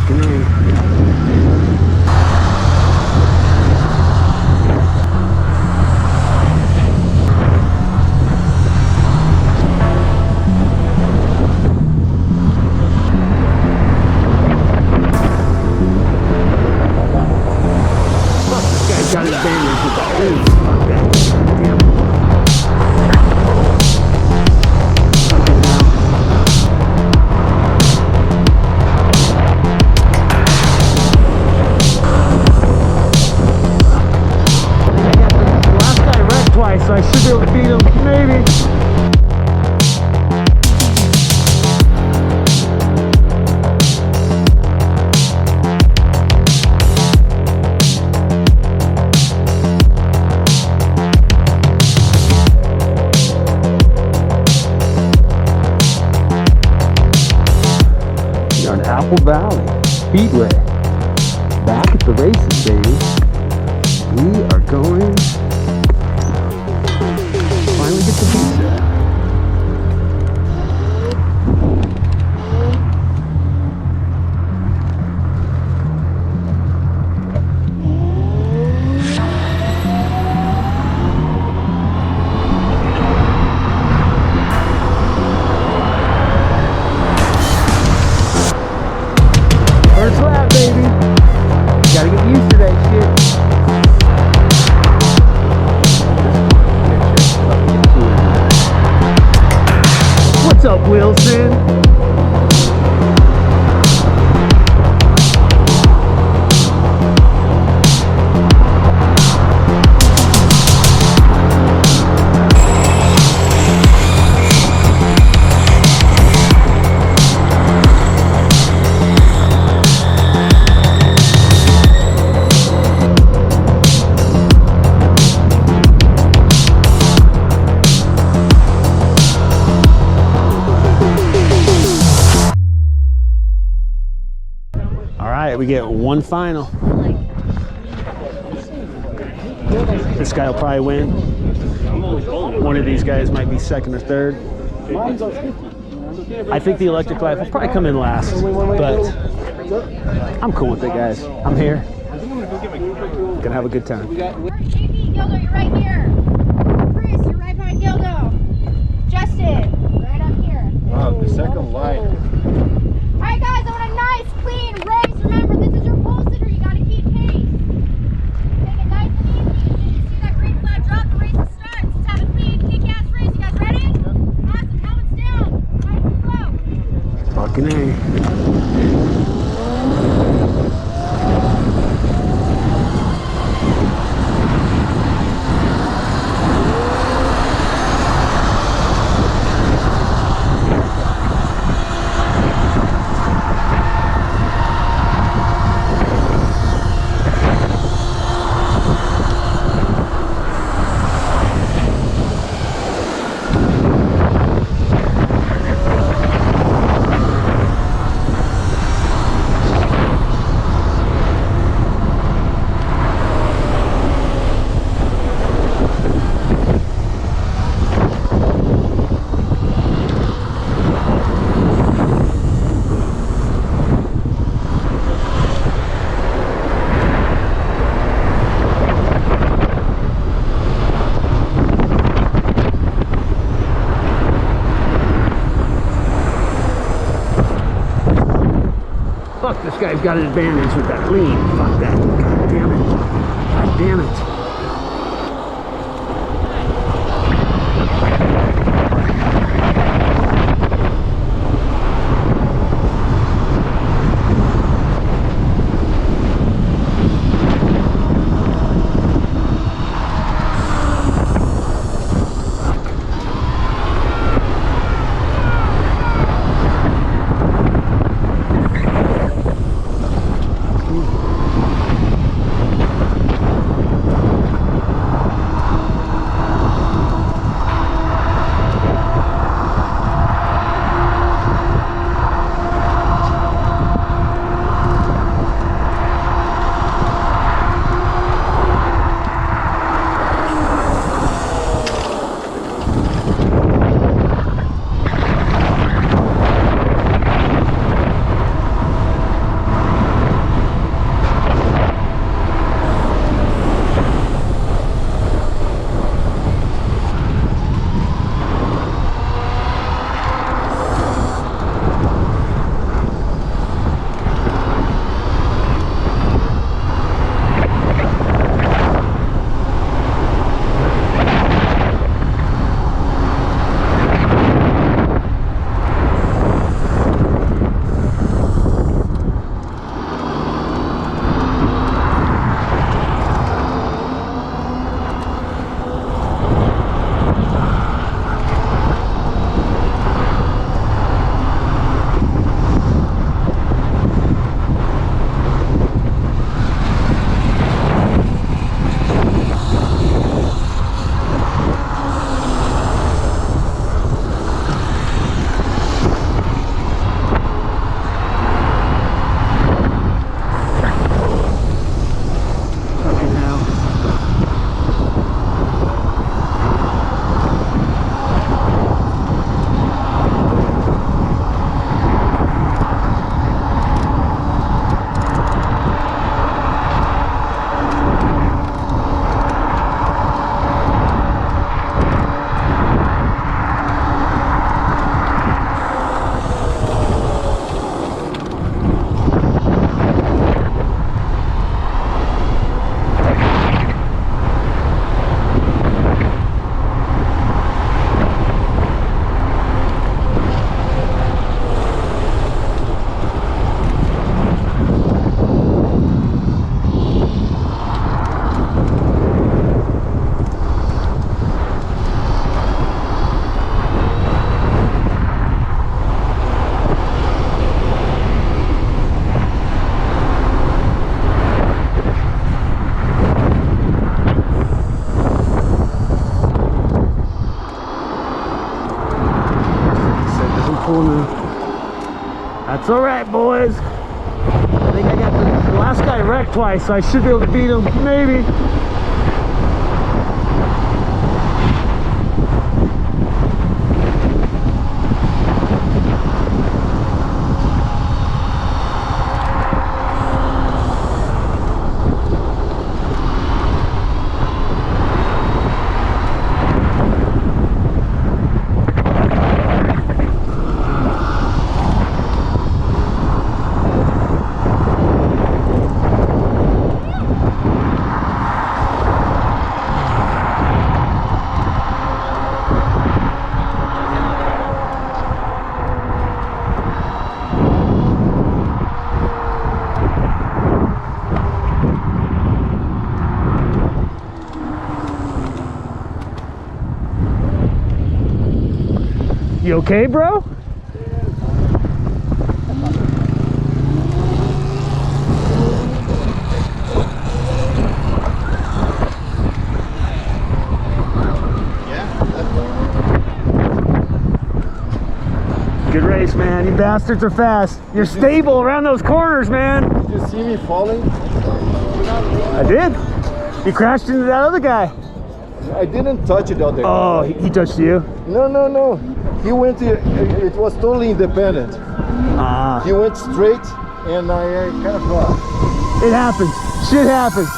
Fucking A. Got his bandage with the lean. Fuck that. Damn. Last guy wrecked twice, so I should be able to beat him. Maybe. Apple Valley Speedway, back at the races, baby. We are going to finally get the pizza. First lap, baby. Gotta get used to that shit. What's up, Wilson? We get one final. This guy will probably win. One of these guys might be second or third. I think the electric life will probably come in last, but I'm cool with it, guys. I'm here. Gonna have a good time. JP, Gildo, you're right here. Chris, you're right behind Gildo. Justin, right up here. Wow, the second light. All right, guys, I want a nice, clean race. Remember, this is your pole sitter. You got to keep pace. Take it nice and easy. As soon as you see that green flag drop, the race starts. Let's have a clean, kick-ass race. You guys ready? Awesome. Helmets down. Nice and slow. Fucking A. Fuck, this guy's got an advantage with that lean. Fuck that. God damn it. God damn it. It's all right, boys. I think I got the last guy wrecked twice, so I should be able to beat him, maybe. You okay, bro? Good race, man. You bastards are fast. You're stable around those corners, man. Did you see me falling? I did. You crashed into that other guy. I didn't touch it out there. Oh, he touched you? No. He went, it was totally independent. Ah. He went straight and I kind of... It happens. Shit happens.